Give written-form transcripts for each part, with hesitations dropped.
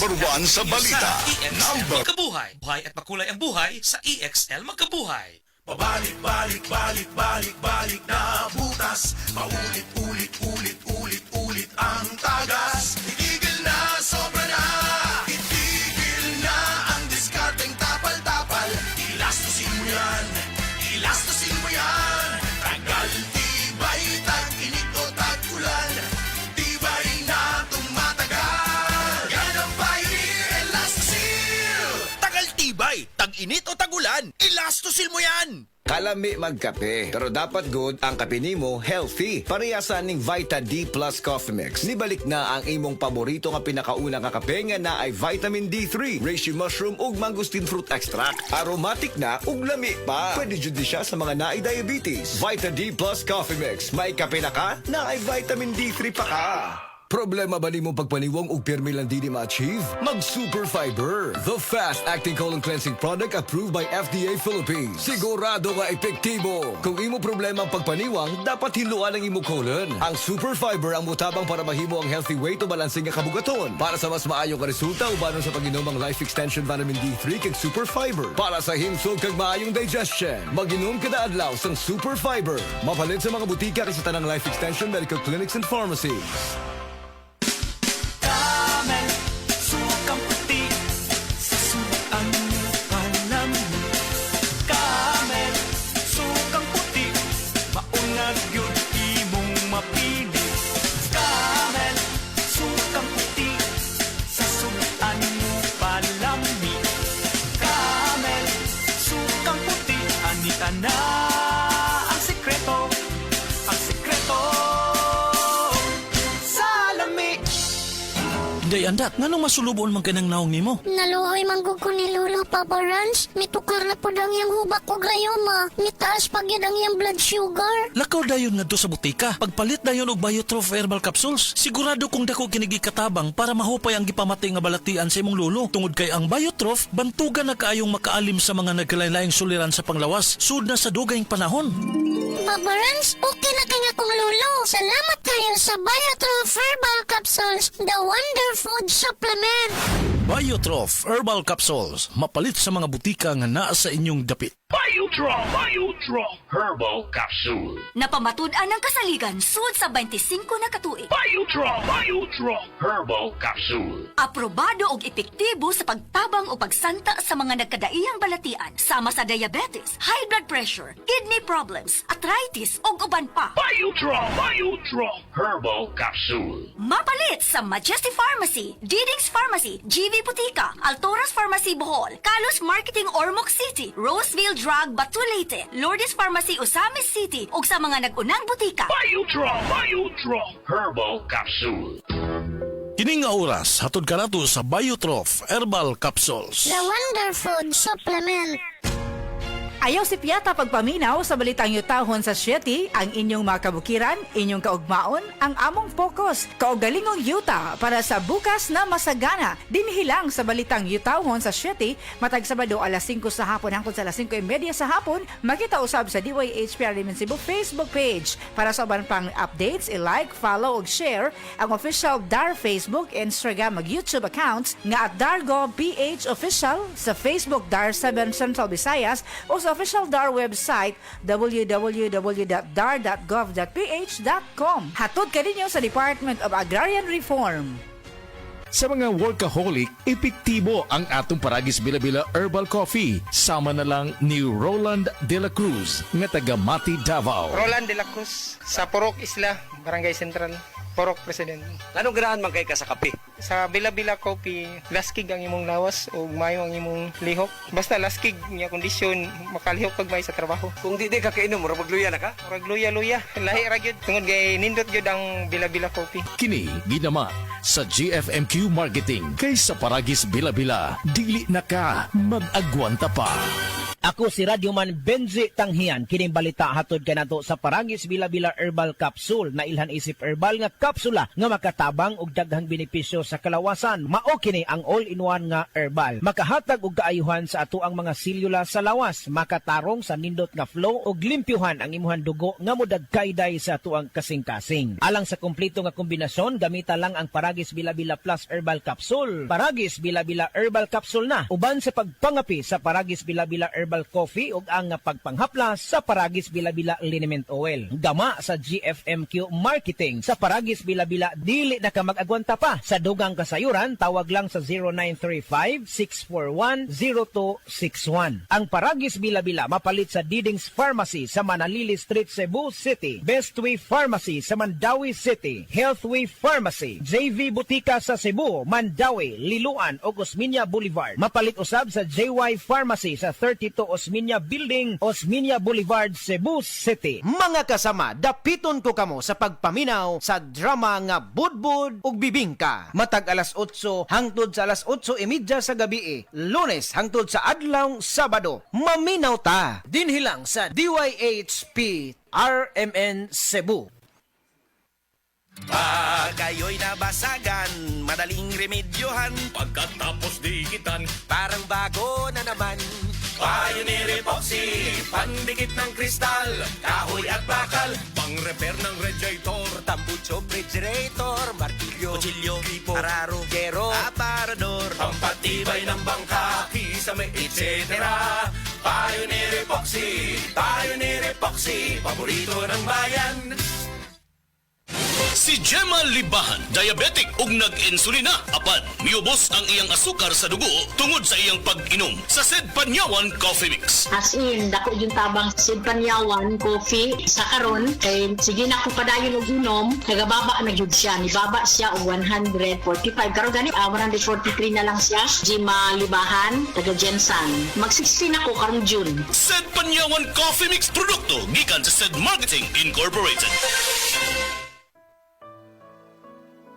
Number 1 sa balita. Number Magkabuhay. Buhay at makulay ang buhay sa EXL Magkabuhay. Pabalik-balik na butas. Paulit-ulit ang tagas. Itigil na, sobra na. Itigil na ang diskarteng tapal-tapal. Ilastusin mo yan. Tagal, tibay, tag-init o tag-ulan. Tibay na tumatagal. Yan ang Pioneer Elastosil. Tagal tibay, tag-init o tag-ulan, ilastosil mo yan! Kalami magkape, pero dapat good ang kape nimo healthy. Parehasan ning Vita D Plus Coffee Mix. Nibalik na ang imong paborito nga pinakauna nga kape nga na ay vitamin D3, reishi mushroom ug mangosteen fruit extract. Aromatic na ug lami pa. Pwede jud di siya sa mga naay diabetes. Vita D Plus Coffee Mix. May kape na ka, na ay vitamin D3 pa ka. Problema ba ni mong pagpaniwang ug pirmi lang di ma-achieve? Mag Super Fiber, the fast-acting colon cleansing product approved by FDA Philippines. Sigurado nga epektibo. Kung imo problema ang pagpaniwang, dapat hiluan ang imo colon. Ang Super Fiber ang mutabang para mahimo ang healthy weight o balansing nga kabugaton. Para sa mas maayo nga resulta ubanon sa pag-inom ang Life Extension Vitamin D3 kag Super Fiber. Para sa himsog kag maayong digestion, mag-inom kada adlaw sang Super Fiber. Mapalit sa mga butika kay sa tanang Life Extension Medical Clinics and Pharmacies. Na ang sikreto sa lami. Day andat, nganong masulubon man kanang naong nimo? Naluoy manggug ko ni Lolo Papa Rans. Mitukar na po ang iyang hubak ko gayoma. Mitaas pag yun ang iyang blood sugar. Lakaw dayon nga sa butika. Pagpalit dayon og Biotrof Herbal Capsules. Sigurado kung dako kinigi katabang para mahupay ang gipamatay nga balatian sa imong lolo. Tungod kay ang Biotrof, bantugan na kaayong makaalim sa mga nagkalain-laing suliran sa panglawas. Sud na sa dugayng panahon. Papa Rans, okay na kaya kong Lolo. Salamat kayo sa Biotrof Herbal Capsules, the Wonder Food Supplement. Biotrof Herbal Capsules. Mapalit sa mga butika nga naa sa inyong dapit. Biotrop Herbal Capsule. Napamatud-an ng kasaligan sud sa 25 na katuig. Biotrop Herbal Capsule. Aprobado og epektibo sa pagtabang o pagsanta sa mga nagkadaiyang balatian sama sa diabetes, high blood pressure, kidney problems, arthritis ug uban pa. Biotrop Herbal Capsule. Mapalit sa Majesty Pharmacy, Diding's Pharmacy, GV Butika, Altoras Pharmacy Bohol, Kalos Marketing Ormoc City, Roseville Drug Batulete, Lourdes Pharmacy Osamis City ug sa mga nag-unang butika. Biotrop Herbal Capsule. Kining nga oras, hatod ka nato sa Biotrof Herbal Capsules. The Wonder Food Supplement. Ayaw si Piata pagpaminaw sa balitang yutahon sa Sieti, ang inyong mga kabukiran, inyong kaugmaon, ang among focus, kaugalingong yuta para sa bukas na masagana. Dinhilang sa balitang yutahon sa Sieti, matag Sabado alas 5 sa hapon hangtod sa alas 5:30 sa hapon, makita usab sa DYHPR Cebu Facebook page. Para sa uban pang updates, i-like, follow ug share ang official DAR Facebook, Instagram ug YouTube accounts nga at Dargo PH Official sa Facebook DAR 7 Central Visayas o sa official DAR website www.dar.gov.ph.com. Hatod ka ninyo sa Department of Agrarian Reform. Sa mga workaholic, epektibo ang atong Paragis Bila-Bila Herbal Coffee. Sama na lang ni Roland De La Cruz, nga taga Mati, Davao. Roland De La Cruz, sa Purok Isla, Barangay Central, Purok President. Anong ganahan man kay ka sa kape? Sa Bila-Bila Coffee, laskig ang imong lawas o mayo ang imong lihok. Basta laskig niya kondisyon, makalihok pag may sa trabaho. Kung di ka kainom, mura magluya na ka? Murag luya-luya, lahi ra gyud. Tungod kay nindot gyud ang Bila-Bila Coffee. Kini ginama sa GFMQ Marketing. Kay sa Paragis Bila-Bila, dili na ka mag-agwanta pa. Ako si Radyoman Benji Tanghian. Kining balita hatod kanato sa Paragis Bila-Bila Herbal Capsule na ilhan isip herbal nga kapsula nga makatabang og daghang benepisyo sa kalawasan. Mao kini ang all-in-one nga herbal. Makahatag og kaayuhan sa ato ang mga selula sa lawas, makatarong sa nindot nga flow og limpyuhan ang imuhang dugo nga modagkayday sa ato ang kasing-kasing. Alang sa kumpleto nga kombinasyon, gamita lang ang Paragis Bila-Bila Plus Herbal Capsule. Paragis Bila-Bila Herbal Capsule na uban sa pagpangapi sa Paragis Bila-Bila Herbal Coffee ug ang pagpanghaplas sa Paragis Bila-Bila Liniment Oil. Gama sa GFMQ Marketing sa Paragis Bila-Bila dili na ka mag-agwanta pa. Sa dugang kasayuran, tawag lang sa 0935-641-0261. Ang Paragis Bila-Bila mapalit sa Didings Pharmacy sa Manalili Street, Cebu City, Bestway Pharmacy sa Mandawi City, Healthway Pharmacy, JV Butika sa Cebu, Mandawi, Liloan ug Osmeña Boulevard. Mapalit usab sa JY Pharmacy sa 32 Osmeña Building, Osmeña Boulevard, Cebu City. Mga kasama, dapiton ko kamo sa pagpaminaw sa drama nga Budbud ug Bibingka. Matag alas 8 hangtod sa alas 8:30 sa gabi, Lunes hangtod sa adlaw Sabado. Maminaw ta dinhi lang sa DYHP RMN Cebu. Pag kayo'y nabasagan, madaling remedyohan. Pagkatapos dikitan, Parang bago na naman. Pioneer Epoxy, pandikit ng kristal, kahoy at bakal, pang-repair ng radiator, Tambucho, refrigerator, martilyo, Kutsilyo, gripo, araro, gero, aparador, pampatibay ng bangka, kisame, etc. Pioneer Epoxy, paborito ng bayan. Si Gemma Libahan, diabetic ug nag-insulina. Apan, miubos ang iyang asukar sa dugo tungod sa iyang pag-inom sa Sed Panyawan Coffee Mix. As in, dako yung tabang Sid Panyawan coffee sa karon kay sige na ko padayon og inom, nagababa na gyud siya, nibaba siya og 145 karon gani 143 na lang siya. Gemma Libahan, taga Jensan. Mag-16 ako karong June. Sed Panyawan Coffee Mix produkto gikan sa Sed Marketing Incorporated.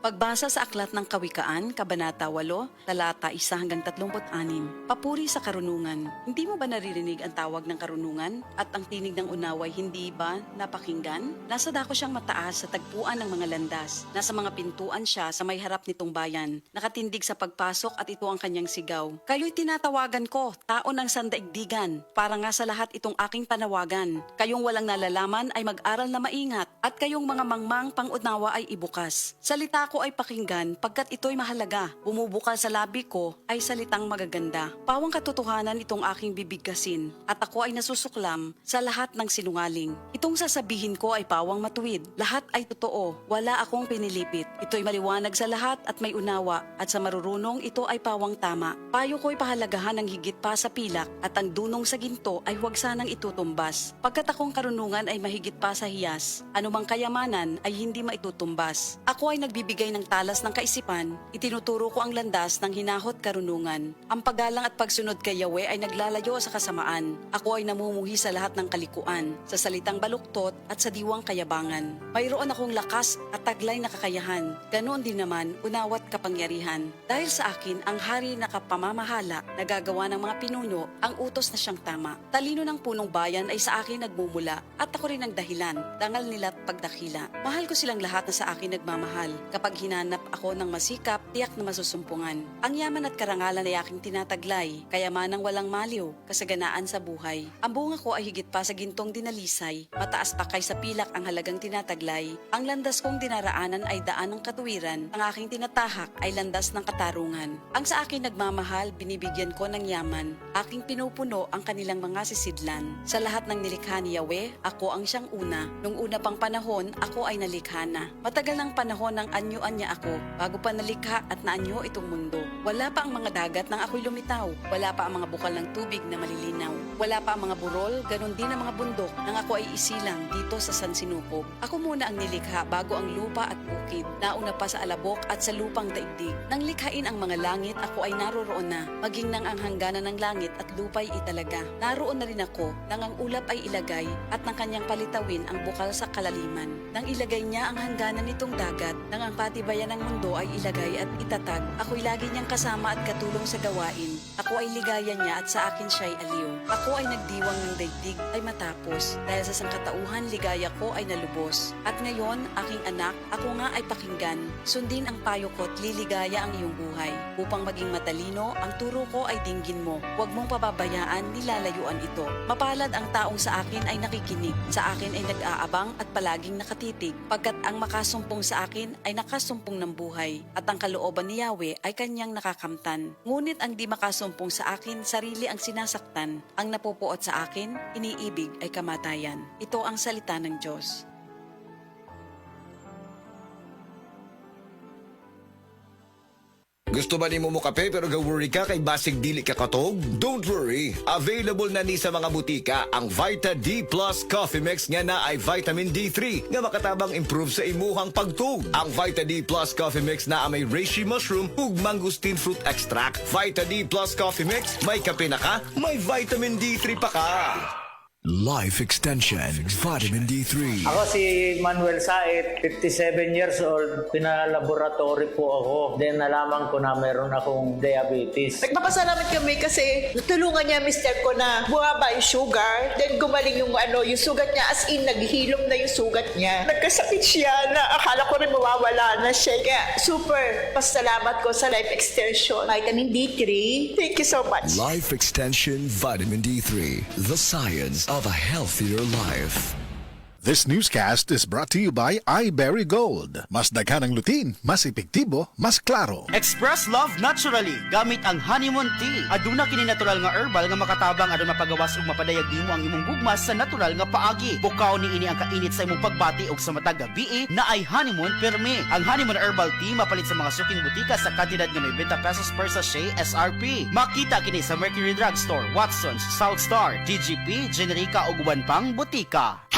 Pagbasa sa Aklat ng Kawikaan, Kabanata 8, Talata 1-36, Papuri sa karunungan. Hindi mo ba naririnig ang tawag ng karunungan at ang tinig ng unaway hindi ba napakinggan? Nasa dako siyang mataas sa tagpuan ng mga landas. Nasa mga pintuan siya sa may harap nitong bayan. Nakatindig sa pagpasok at ito ang kanyang sigaw. Kayo'y tinatawagan ko, tao ng sandaigdigan. Para nga sa lahat itong aking panawagan. Kayong walang nalalaman ay mag-aral na maingat at kayong mga mangmang pangunawa ay ibukas. Salita ko ay pakinggan pagkat ito'y mahalaga. Bumubukal sa labi ko ay salitang magaganda. Pawang katotohanan itong aking bibigkasin at ako ay nasusuklam sa lahat ng sinungaling. Itong sasabihin ko ay pawang matuwid. Lahat ay totoo. Wala akong pinilipit. Ito'y maliwanag sa lahat at may unawa at sa marurunong ito ay pawang tama. Payo ko'y pahalagahan ng higit pa sa pilak at ang dunong sa ginto ay huwag sanang itutumbas. Pagkat akong karunungan ay mahigit pa sa hiyas, anumang kayamanan ay hindi maitutumbas. Ako ay nagbibigay ng talas ng kaisipan, itinuturo ko ang landas ng hinahot karunungan. Ang paggalang at pagsunod kay Yahweh ay naglalayo sa kasamaan. Ako ay namumuhi sa lahat ng kalikuan, sa salitang baluktot at sa diwang kayabangan. Mayroon akong lakas at taglay na kakayahan. Ganoon din naman, unawat kapangyarihan. Dahil sa akin, ang hari na kapamamahala, nagagawa ng mga pinuno, ang utos na siyang tama. Talino ng punong bayan ay sa akin nagmumula, at ako rin ang dahilan, dangal nila't pagdakila. Mahal ko silang lahat na sa akin nagmamahal. Kapag hinanap ako ng masikap, tiyak na masusumpungan. Ang yaman at karangalan ay aking tinataglay, kayamanang walang maliw, kasaganaan sa buhay. Ang bunga ko ay higit pa sa gintong dinalisay, mataas pa kay sa pilak ang halagang tinataglay. Ang landas kong dinaraanan ay daan ng katuwiran, ang aking tinatahak ay landas ng katarungan. Ang sa akin nagmamahal, binibigyan ko ng yaman. Aking pinupuno ang kanilang mga sisidlan. Sa lahat ng nilikha ni Yahweh, ako ang siyang una. Nung una pang panahon, ako ay nalikha na. Matagal ng panahon ng anyuan niya ako, bago pa nalikha at naanyo itong mundo. Wala pa ang mga dagat nang ako'y lumitaw. Wala pa ang mga bukal ng tubig na malilinaw. Wala pa ang mga burol, ganun din ang mga bundok nang ako ay isilang dito sa San Sinukob. Ako muna ang nilikha bago ang lupa at bukid. Nauna pa sa alabok at sa lupang daigdig. Nang likhain ang mga langit, ako ay naroroon na. Maging nang ang hangganan ng langit at lupa'y italaga. Naroon na rin ako nang ang ulap ay ilagay at nang kanyang palitawin ang bukal sa kalaliman. Nang ilagay niya ang hangganan nitong dagat, nang ang matibayan ng mundo ay ilagay at itatag. Ako'y lagi niyang kasama at katulong sa gawain. Ako ay ligaya niya at sa akin siya'y aliw. Ako ay nagdiwang ng daigdig ay matapos. Dahil sa sangkatauhan, ligaya ko ay nalubos. At ngayon, aking anak, ako nga ay pakinggan. Sundin ang payo ko't liligaya ang iyong buhay. Upang maging matalino, ang turo ko ay dinggin mo. Huwag mong pababayaan, nilalayuan ito. Mapalad ang taong sa akin ay nakikinig. Sa akin ay nag-aabang at palaging nakatitig. Pagkat ang makasumpong sa akin ay nakasumpong ng buhay. At ang kalooban ni Yahweh ay kanyang nakakamtan. Ngunit ang di makasumpong sa akin, sarili ang sinasaktan. Ang napupuot sa akin, iniibig ay kamatayan. Ito ang salita ng Diyos. Gusto ba ni mo kape pero ga-worry ka kay basig dili ka katog? Don't worry! Available na ni sa mga butika ang Vita D Plus Coffee Mix nga na ay vitamin D3 nga makatabang improve sa imuhang pagtug. Ang Vita D Plus Coffee Mix na may reishi mushroom ug mangosteen fruit extract. Vita D Plus Coffee Mix, may kape na ka, may vitamin D3 pa ka. Life Extension Vitamin D3. Ako si Manuel Said, 57 years old. Pinalaboratory po ako. Then nalaman ko na meron akong diabetes. Nagpapasalamat kami kasi natulungan niya mister ko na bumaba yung sugar. Then gumaling yung yung sugat niya, as in naghihilom na yung sugat niya. Nagkasakit siya na akala ko rin mawawala na siya. Kaya super pasalamat ko sa Life Extension Vitamin D3. Thank you so much. Life Extension Vitamin D3. The science of a healthier life. This newscast is brought to you by iBerry Gold. Mas daghan ang lutin, mas epektibo, mas klaro. Express love naturally gamit ang honeymoon tea. Aduna kini natural nga herbal nga makatabang aron mapagawas ug mapadayag nimo ang imong gugmas sa natural nga paagi. Bukaw niini ang kainit sa imong pagbati ug sa matag gabi na ay honeymoon permi. Ang honeymoon herbal tea mapalit sa mga suking butika sa kantidad nga 90 pesos per sachet SRP. Makita kini sa Mercury Drugstore, Watsons, South Star, DGP, Generica ug uban pang butika.